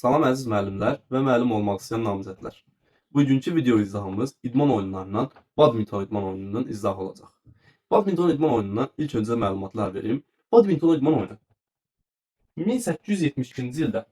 Salam əziz müəllimlər və müəllim olmaq istəyən namizədlər. Bugünkü video izahımız idman oyunlarından badminton idman oyununun izahı olacaq. Badminton idman oyunundan ilk öncə məlumatlar verim. Badminton idman oyunu 1872-ci ildə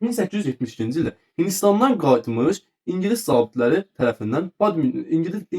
1872-ci ildə Hindistandan qayıtmış İngilis zabitləri tərəfindən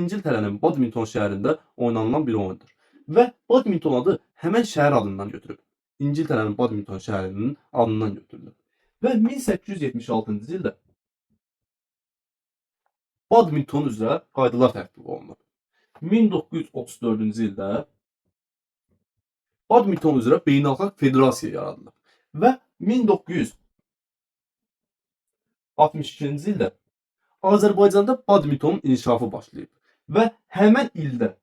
İngiltərənin Badminton şəhərində oynanılan bir oyundur. Və badminton adı həmən şəhər adından götürüb. İngiltərənin Badminton şəhərinin adından götürülüb. Və 1876-cı ildə badminton üzrə qaydalar tərtib olunub. 1934-cü ildə badminton üzrə beynəlxalq federasiya yaradılıb. Və 1962-ci ildə Azərbaycanda badmintonun inkişafı başlayıb. Və həmən ildə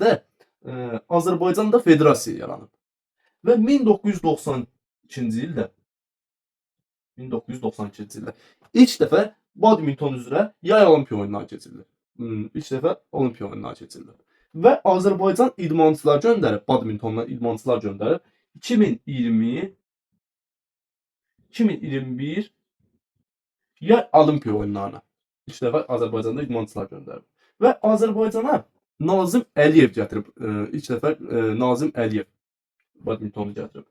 də Azərbaycanda federasiya yaranıb. Və 1992-ci ildə ilk dəfə badminton üzrə yay olimpiya oyunları keçirilir. Və Azərbaycan idmançılar göndərib, badmintondan idmançılar göndərib 2021 yay olimpiya oyunlarına ilk dəfə Azərbaycanda idmançılar göndərib. Və Azərbaycana Nazim Əliyev gətirib, ilk dəfə Nazim Əliyev badmintonu gətirib.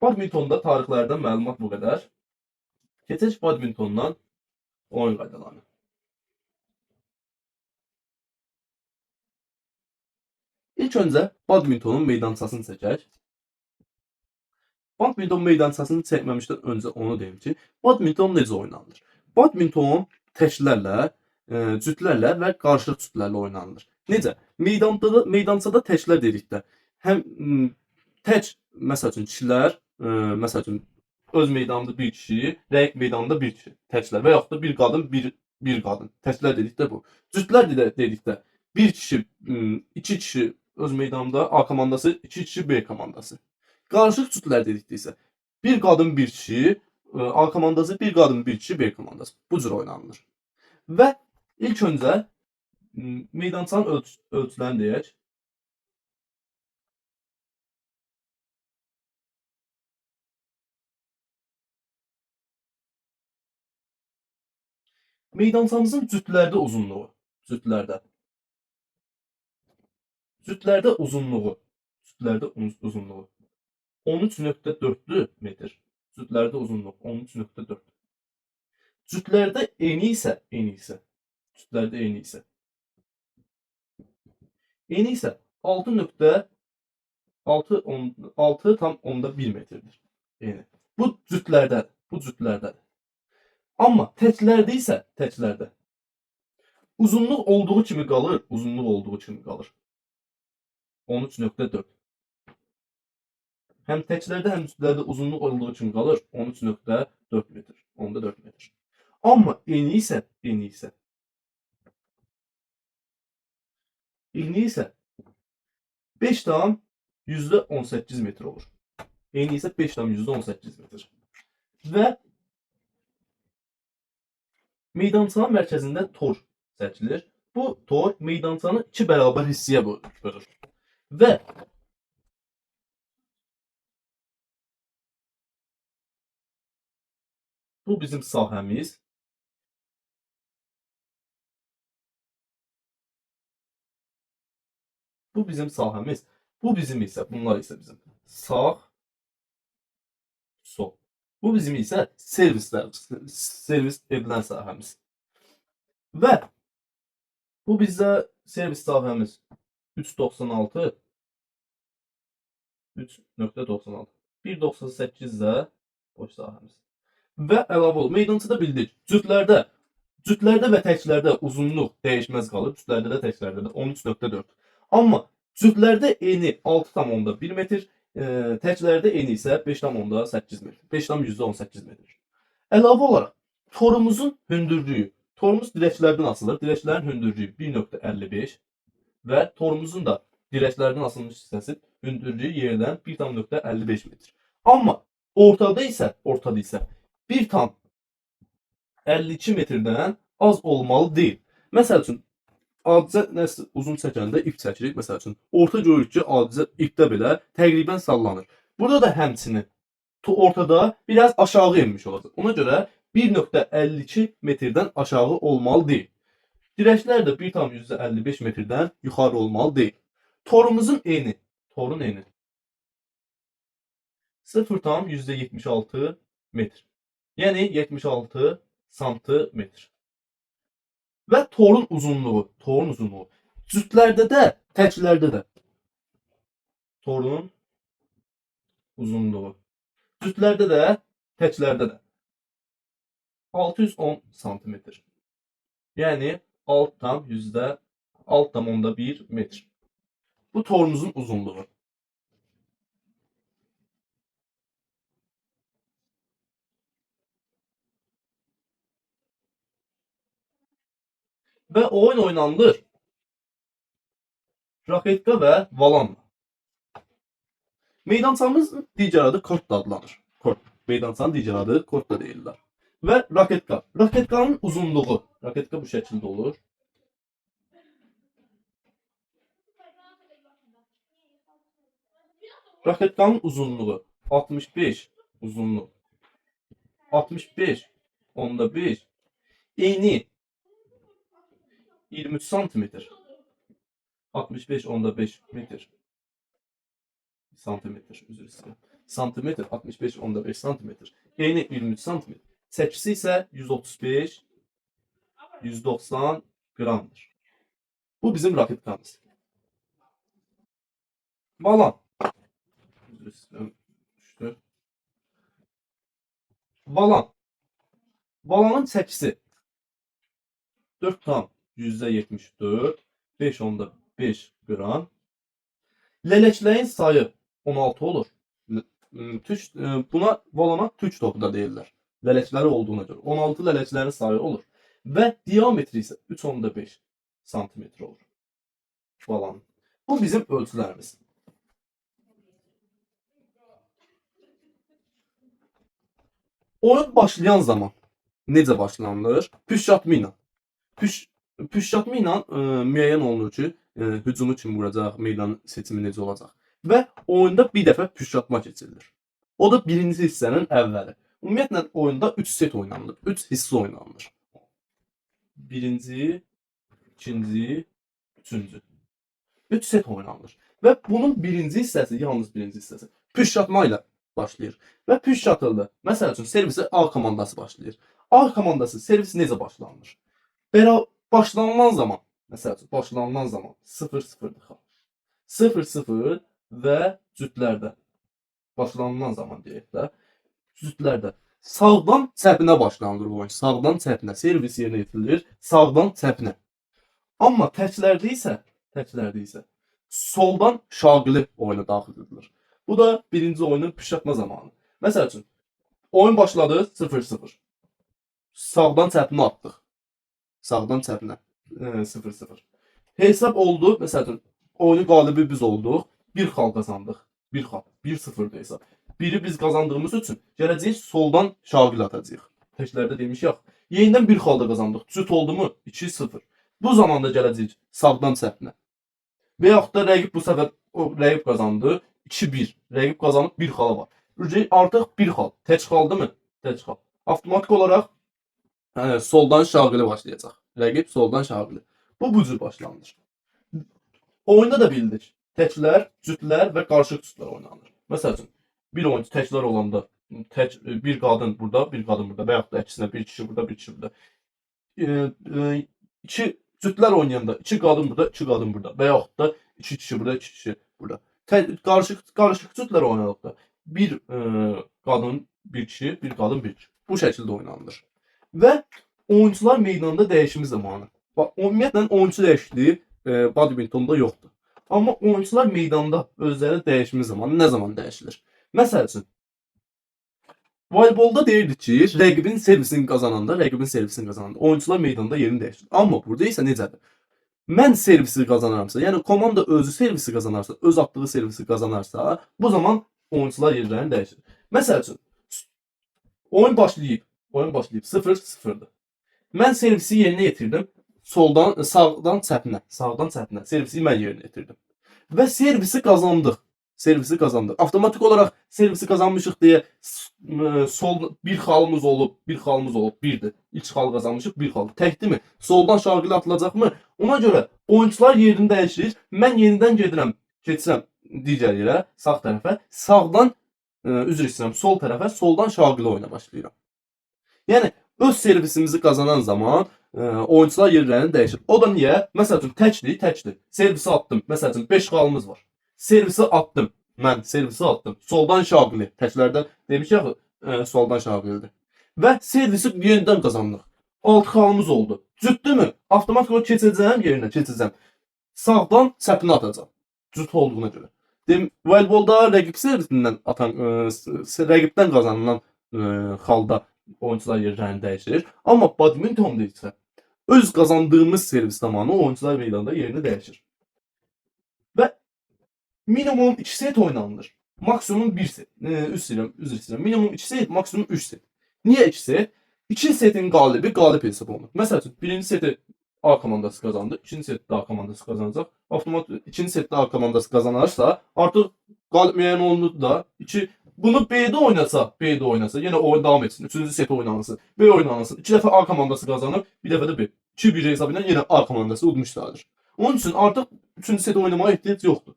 Badmintonda tarixlərdən məlumat bu qədər. Keçək badmintondan oyun qaydalarına. İlk öncə badmintonun meydançasını çəkək. Badminton meydançasını çəkməmişdən öncə onu deyim ki, badminton necə oynanılır? Badminton təklərlə, cütlərlə və qarışıq cütlərlə oynanılır. Necə? Meydançada təklər dedikdə həm tək, məsəl üçün kişilər, məsəl üçün öz meydanında bir kişi, rəqiq meydanında bir kişi, təklər və yaxud da bir qadın, bir qadın. Təklər dedikdə bu. Cütlər dedikdə bir kişi, iki kişi öz meydanında A komandası, iki kişi B komandası. Qarışıq cütlər dedikdə isə bir qadın, bir kişi A komandası, bir qadın, bir kişi B komandası. Bu cür oynanılır. Və ilk öncə meydançanın ölçülərini deyək. Meydançamızın cütlərdə uzunluğu, cütlərdə uzunluğu 13.4 metr. Cütlərdə uzunluq 13.4. Cütlərdə eni isə cütlərdə eni isə 6,1 metrdir. Eni. Bu cütlərdədir. Amma təklərdə isə uzunluq olduğu kimi qalır, 13.4. Həm təklərdə, həm cütlərdə uzunluq olduğu kimi qalır, 13.4 metr, 10.4 metr. Amma eni isə 5,18 metr olur. Eni isə 5,18 metr. Və meydançanın mərkəzində tor çəkilir. Bu tor meydançanı iki bərabər hissəyə bölür. Və bu bizim sahəmiz. Bu bizim isə, bunlar isə bizim sağ, sol. Bu bizim isə servis edilən sahəmiz. Və bu bizdə servis sahəmiz 3.96, 3.96, 1.98 də boş sahəmiz. Və əlavə olun, meydançada bildik, cütlərdə və təklərdə uzunluq dəyişməz qalır, cütlərdə də təklərdə də 13.4. Amma cütlərdə eni 6,1 metr, təklərdə eni isə 5,8 metr, 5,18 metr. Əlavə olaraq torumuzun hündürlüyü, torumuz dirəklərdən asılır, dirəklərin hündürlüyü 1.55 və torumuzun da dirəklərdən asılmış hissəsi hündürlüyü yerdən 1,55 metr. Amma ortada isə 1,52 metrdən az olmalı deyil. Məsəl üçün Adicə nəsə uzun çəkəndə ip çəkirik. Məsəl üçün, orta görürük ki, adicə ipdə belə təqribən sallanır. Burada da həmçinin ortada biraz aşağı enmiş olacaq. Ona görə 1.52 metrdən aşağı olmalı deyil. Dirəklər də 1,55 metrdən yuxarı olmalı deyil. Torumuzun eni, torun eni 0,76 metr. Yəni 76 santimetr. Və torun uzunluğu cütlərdə də, təklərdə də. Torun uzunluğu cütlərdə də, təklərdə də 610 santimetr. Yəni 6,1 metr. Bu torumuzun uzunluğu. Və oyun oynanılır raketka və valanla. Meydançamızın digər adı kort da adlanır. Kort. Meydançanın digər adı kort da deyirlər. Və raketka. Raketkanın uzunluğu. Raketka bu şəkildə olur. Raketkanın uzunluğu 65 uzunluq. 65 onda 5 eni 23 santimetr. 65 onda 5 metr. Santimetr, üzr istəyirəm. Santimetr 65 onda 5 santimetr. Eni 23 santimetr. Çəkisi isə 135 190 qramdır. Bu bizim raketkamız. Balan. Üzr istəyirəm. Düşdü. Balan. Balanın çəkisi 4,74 5 onda 5 qram. Lələklərin sayı 16 olur. Buna balona tük topu da deyirlər. Lələkləri olduğuna görə 16 lələklərin sayı olur. Və diametri isə 3,5 santimetr olur. Balanın. Bu bizim ölçülərimiz. Oyun başlayan zaman necə başlanılır? Püşşatma ilə. Püşşatma ilə müəyyən olunur ki, hücumu kim vuracaq, meydan seçimi necə olacaq. Və oyunda bir dəfə püşşatma keçirilir. O da birinci hissənin əvvəli. Ümumiyyətlə oyunda 3 set oynanılır. 3 hissə oynanılır. Birinci, ikinci, üçüncü. 3 set oynanılır. Və bunun birinci hissəsi, yalnız birinci hissəsi püşşatma ilə başlayır. Və püşş atıldı. Məsəl üçün servisi A komandası başlayır. A komandası servisi necə başlanılır? Başlanılan zaman, məsəl üçün başlanılan zaman 0-0-dır. 0-0 və cütlərdə. Başlanılan zaman deyək də. Cütlərdə. Sağdan çəpinə başlanılır bu oyun. Sağdan çəpinə. Servis yerinə yetirilir. Sağdan çəpinə. Amma təklərdə isə soldan şaqili oyuna daxil edilir. Bu da birinci oyunun püşşatma zamanı. Məsəl üçün, oyun başladı 0-0. Sağdan çəpinə atdıq. Sağdan çəpinə 0-0. Hesab oldu, məsəl üçün, oyunun qalibi biz olduq. Bir xal qazandıq. Bir xal. 1-0'da hesab. Biri biz qazandığımız üçün gələcəyik soldan şaqil atacağıq. Təklərdə demişik. Yenidən bir xal da qazandıq. Cüt oldu mu? 2-0. Bu zamanda gələcəyik sağdan çəpinə. Və yaxud da rəqib bu səfər rəqib qazandı. 2-1. Rəqib qazanıb bir xala var. Artıq bir xal. Tək xaldı mı? Tək xal. Avtomatik olaraq soldan şaqili başlayacaq. Rəqib soldan şaqili. Bu cür başlanılır. Oyunda da bildik. Təklər, cütlər və qarışıq cütlər oynanır. Məsəl üçün, bir oyuncu təklər olanda bir qadın burada, bir qadın burada və yaxud da əksinə bir kişi burada, bir kişi burada. İki cütlər oynayanda iki qadın burada, iki qadın burada və yaxud da iki kişi burada, iki kişi burada. Qarışıq cütlər oynadıqda bir qadın, bir kişi, bir qadın, bir kişi. Bu şəkildə oynanılır. Və oyuncular meydanda dəyişimi zamanı. Ümumiyyətlə oyuncu dəyişikliyi badmintonda yoxdur. Amma oyuncular meydanda özləri dəyişimi zamanı nə zaman dəyişilir? Məsəl üçün, voleybolda deyirdik ki, rəqibin servisini qazananda oyuncular meydanda yerini dəyişir. Amma burada isə necədir? Mən servisi qazanaramsa, yəni komanda özü servisi qazanarsa, öz atdığı servisi qazanarsa, bu zaman oyuncular yerlərini dəyişir. Məsəl üçün, oyun başlayıb 0-0'dır. Mən servisi yerinə yetirdim. sağdan çətinə servisi mən yerinə yetirdim. Və servisi qazandıq. Servisi qazandıq. Avtomatik olaraq servisi qazanmışıq deyə sol bir xalımız olub, bir xalımız olub, birdir. İlk xal qazanmışıq, bir xal. Təkdirmi? Soldan Şagilə atılacaqmı? Ona görə oyunçular yerini dəyişir. Mən yenidən keçirəm digər yerə, sağ tərəfə. Sağdan üzr istəyirəm, sol tərəfə, soldan Şagilə oyuna başlayıram. Yəni öz servisimizi qazanan zaman oyunçular yerlərini dəyişir. O da niyə? Məsəl üçün təkdir. Servisi atdım. Məsəl üçün 5 xalımız var. Servisi attım. Mən servisi attım. Soldan Şagili. Təklərdən demişik soldan Şagilidir. Və servisi yenidən qazandıq. 6 xalımız oldu. Cütdürmü? Avtomatik olaraq keçəcəm yerinə, keçəcəm. Sağdan çəpini atacağam. Cüt olduğuna görə. Voleybolda rəqib servisindən rəqibdən qazanılan xalda oyuncular yerlərini dəyişir. Amma badmintonda isə öz qazandığımız servis zamanı oyuncular meydanda yerini dəyişir. Və minimum 2 set oynanılır. Maksimum 1 set. Üzr istəyirəm. Minimum 2 set, maksimum 3 set. Niyə 2 set? 2 setin qalibi qalib hesab olunur. Məsəl üçün, birinci seti A komandası qazandı, ikinci setdə A komandası qazanacaq. Avtomatik ikinci setdə A komandası qazanarsa, artıq qalib müəyyən olunur da. Bunu B'də oynasa, yenə oyun davam etsin. Üçüncü set oynanırsın. B oynanırsın. 2 dəfə A komandası qazanır, bir dəfə də B. 2-1 hesabı ilə yenə A komandası udmuşlardır. Onun üçün artıq üçüncü seti oynamaya ehtiyac yoxdur.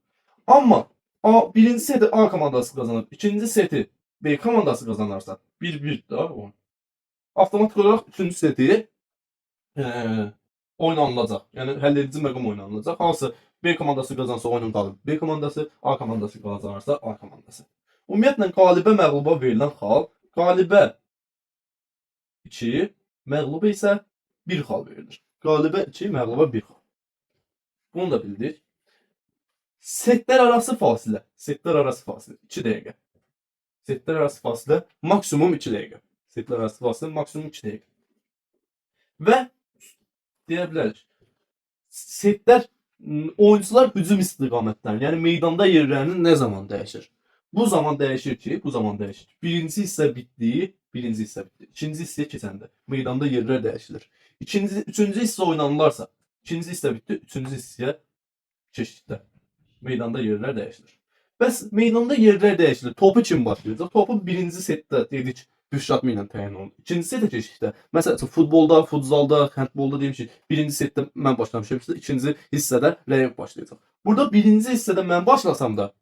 Amma birinci seti A komandası qazanır, ikinci seti B komandası qazanarsa 1-1 də oyun. Avtomatik olaraq üçüncü seti oynanılacaq. Yəni həlledici məqam oynanılacaq. Hansı B komandası qazansa oyunun qalibi B komandası, A komandası qazanarsa A komandası. Ümumiyyətlə qalibə məğluba verilən xal, qalibə 2, məğluba isə 1 xal verilir. Qalibə 2, məğluba 1 xal. Bunu da bildik. Setlər arası fasilə 2 dəqiqə. Setlər arası fasilə maksimum 2 dəqiqə. Setlər arası fasilə maksimum 2 dəqiqə. Və deyə bilərik, setlər oyuncular hücum istiqamətlərini, yəni meydanda yerlərini nə zaman dəyişir? Bu zaman dəyişir ki, birinci hissə bitdi. İkinci hissəyə keçəndə meydanda yerlər dəyişilir. Üçüncü hissə oynanılarsa, ikinci hissə bitdi, üçüncü hissəyə keçdikdə meydanda yerlər dəyişilir. Bəs meydanda yerlər dəyişilir. Topu kim başlayacaq? Topu birinci setdə dedik, Kürşatmı ilə təyin olundu. İkinci setə keçdikdə, məsələn, futbolda, futsalda, handbolda demişik, birinci setdə mən başlamışam, ikinci hissədə rəqib başlayacaq. Burada birinci hissədə mən başlasam da,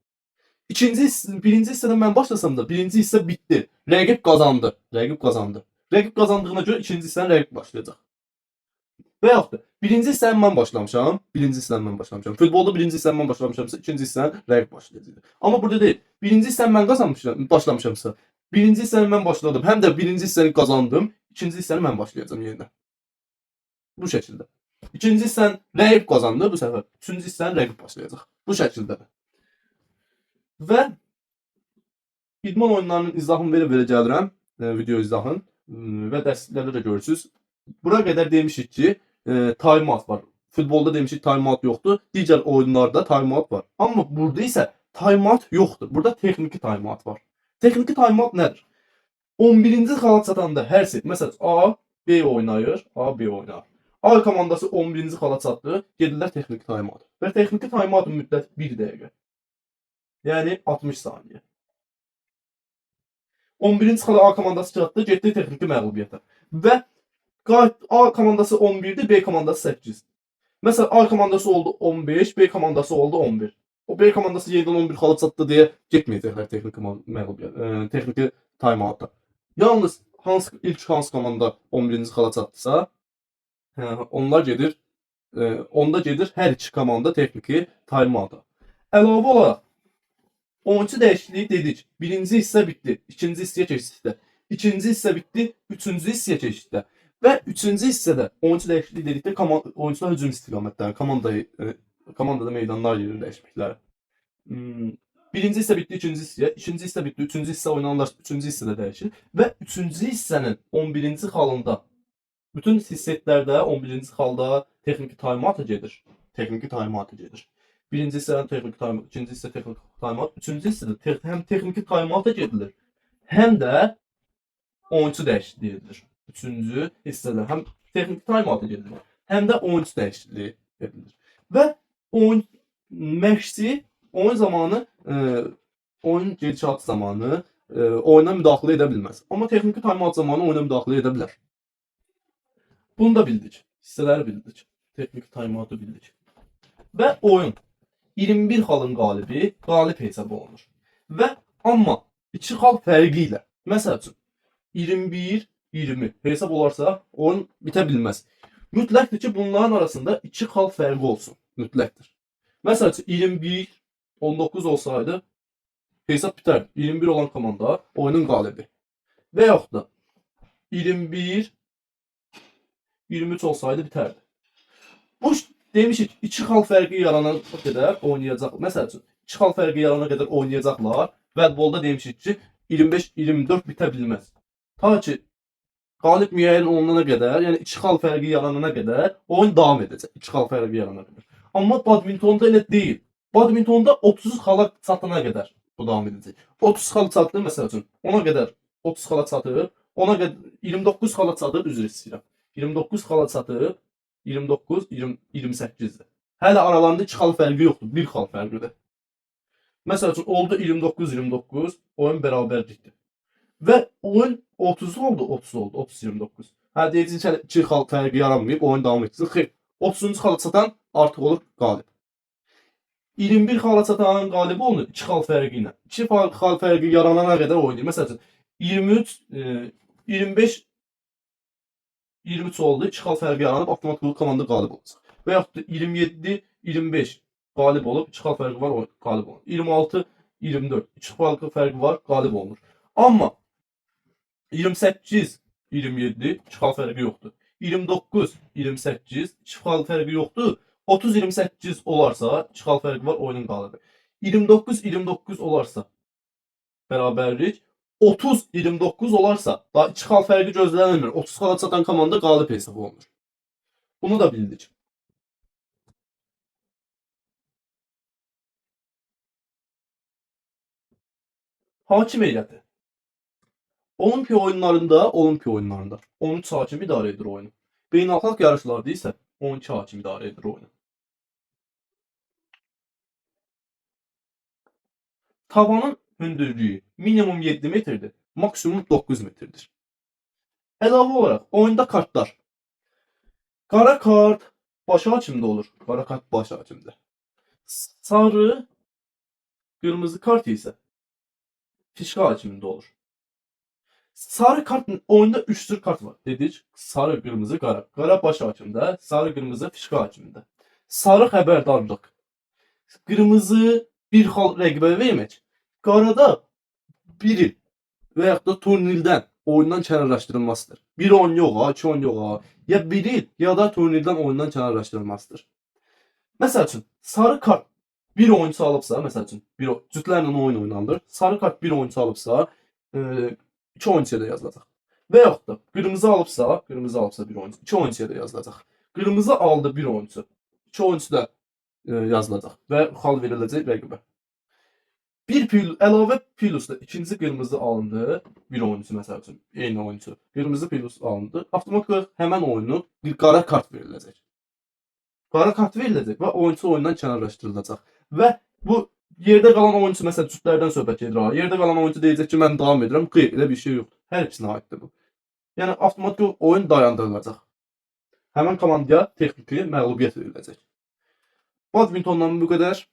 birinci hissə bitdi. Rəqib qazandı. Rəqib qazandığına görə ikinci hissənin rəqib başlayacaq. Və yaxud da birinci hissəni mən başlamışam. Futbolda birinci hissəni mən başlamışamsa, ikinci hissəni rəqib başlayacaq. Amma burada deyil. Birinci hissəni mən başlamışamsa, birinci hissəni mən başladım. Həm də birinci hissəni qazandım. İkinci hissəni mən başlayacağam yenidən. Bu şəkildə. İkinci hissəni rəqib qazandı bu səfər. Üçüncü hissəni rəqib başlayacaq. Bu şəkildə. Və idman oyunlarının izahını verə gəlirəm. Video izahını. Və dərsliklərdə də görürsünüz. Bura qədər demişik ki, time-out var. Futbolda demişik time-out yoxdur. Digər oyunlarda time-out var. Amma burada isə time-out yoxdur. Burada texniki time-out var. Texniki time-out nədir? 11-ci xala çatanda hər set, məsələn, A, B oynayır. A komandası 11-ci xala çatdı, gedirlər texniki time-out. Və texniki time-out müddət 1 dəqiqə. Yəni 60 saniyə. 11-ci xala A komandası çatdı, getdi texniki məğlubiyyətə. Və A komandası 11'di, B komandası 8. Mesela A komandası oldu 15, B komandası oldu 11. O B komandası yenidən 11 xala çatdı deyə getməyəcəklər texniki məğlubiyyət, texniki time-out'a. Yalnız ilk hansı komanda 11-ci xala çatdısa, onda gedir hər iki komanda texniki time-out'a. Əlavə olaraq oyuncu dəyişikliyi dedik. Birinci hissə bitdi, ikinci hissəyə keçdikdə. İkinci hissə bitdi, üçüncü hissəyə keçdikdə. Və üçüncü hissədə oyuncu dəyişikliyi dedikdə oyuncular hücum istiqamətləri, komandada meydanlar yerini dəyişməkləri. Birinci hissə bitdi, ikinci hissə bitdi, üçüncü hissə oynanırlar, üçüncü hissədə dəyişir. Və üçüncü hissənin 11-ci xalında, bütün setlərdə 11-ci xalda texniki time-out'a gedir. Birinci hissədən texniki time-out, ikinci hissə texniki time-out, üçüncü hissədə həm texniki time-out'a gedilir, həm də oyuncu dəyişikliyi edilir. Üçüncü hissədə həm texniki time-out'a gedilir, həm də oyunçu dəyişikliyi edilir. Və oyun məşqçi oyun zamanı oyun gedişatı zamanı oyuna müdaxilə edə bilməz. Amma texniki taymat zamanı oyuna müdaxilə edə bilər. Bunu da bildik. Hissələri bildik. Texniki taymatı bildik. Və oyun 21 xalın qalibi qalib hesab olunur. Və amma 2 xal fərqi ilə, məsəl üçün 21-20 hesab olarsa oyun bitə bilməz. Mütləqdir ki, bunların arasında 2 xal fərqi olsun. Mütləqdir. Məsəl üçün 21-19 olsaydı hesab bitərdi. 21 olan komanda oyunun qalibi. Və yaxud da 21-23 olsaydı bitərdi. Bu demişik 2 xal fərqi yaranana qədər oynayacaq. Məsəl üçün 2 xal fərqi yaranana qədər oynayacaqlar. Futbolda demişik ki 25-24 bitə bilməz. Ta ki qalib müəyyən olunana qədər, yəni 2 xal fərqi yaranana qədər oyun davam edəcək. 2 xal fərqi yaranana qədər. Amma badmintonda elə deyil. Badmintonda 30 xala çatana qədər bu davam edəcək. 30 xal çatdı məsəl üçün. Ona qədər 30 xala çatıb, ona qədər 29 xala çatıb, üzr istəyirəm. 29 xala çatıb, 29, 20, 28-dir. Hələ aralarında 2 xal fərqi yoxdur, 1 xal fərqidir. Məsəl üçün oldu 29-29, oyun bərabərlikdir. Və oyun 30 oldu, 30 oldu, 30-29. Hə deyəcək ki, 2 xal fərqi yaranmayıb, oyun davam etsin. Xeyr, 30-cu xala çatan artıq olur qalib. 21 xala çatan qalib olunur 2 xal fərqi ilə. 2 xal fərqi yaranana qədər oynayır. Məsəl üçün 23, 25, 23 oldu, 2 xal fərqi yaranıb avtomatik komanda qalib olacaq. Və yaxud da 27, 25 qalib olub, 2 xal fərqi var, qalib olunur. 26, 24, 2 xal fərqi var, qalib olunur. Amma 28, 27, 2 xal fərqi yoxdur. 29, 28, 2 xal fərqi yoxdur. 30, 28 olarsa 2 xal fərqi var, oyunun qalibi. 29, 29 olarsa bərabərlik. 30, 29 olarsa daha 2 xal fərqi gözlənilmir. 30 xala çatan komanda qalib hesab olunur. Bunu da bildik. Hakim heyəti. Olimpiya oyunlarında 13 hakim idarə edir oyunu. Beynəlxalq yarışlarda isə 12 hakim idarə edir oyunu. Tavanın hündürlüyü minimum 7 metrdir, maksimum 9 metrdir. Əlavə olaraq oyunda kartlar. Qara kart baş hakimdə olur. Qara kart baş hakimdə. Sarı, qırmızı kart isə fişka hakimində olur. Sarı kart oyunda 3 tür kart var. Dedik sarı, qırmızı, qara. Qara baş hakimdə, sarı, qırmızı fişka hakimində. Sarı xəbərdarlıq. Qırmızı bir xal rəqibə vermək. Qarada bir il və yaxud da turnirdən, oyundan kənarlaşdırılmasıdır. Bir oyun yox ha, 2 oyun yox ha. Ya bir il ya da turnirdən oyundan kənarlaşdırılmasıdır. Məsəl üçün sarı kart bir oyunçu alıbsa, məsəl üçün cütlərlə oyun oynanılır. Sarı kart bir oyunçu alıbsa, 2 oyunçuya da yazılacaq. Və yaxud da qırmızı alıbsa bir oyunçu, 2 oyunçuya da yazılacaq. Qırmızı aldı bir oyunçu, 2 oyunçu da yazılacaq və xal veriləcək rəqibə. Bir əlavə plus da ikinci qırmızı alındı, bir oyunçu məsəl üçün, eyni oyunçu. Qırmızı plus alındı, avtomatik olaraq həmən oyunu bir qara kart veriləcək. Qara kart veriləcək və oyunçu oyundan kənarlaşdırılacaq. Və bu yerdə qalan oyunçu məsələn cütlərdən söhbət gedir ha. Yerdə qalan oyunçu deyəcək ki, mən davam edirəm. Xeyr, elə bir şey yoxdur. Hər ikisinə aiddir bu. Yəni avtomatik oyun dayandırılacaq. Həmin komandaya texniki məğlubiyyət veriləcək. Badmintondan bu qədər.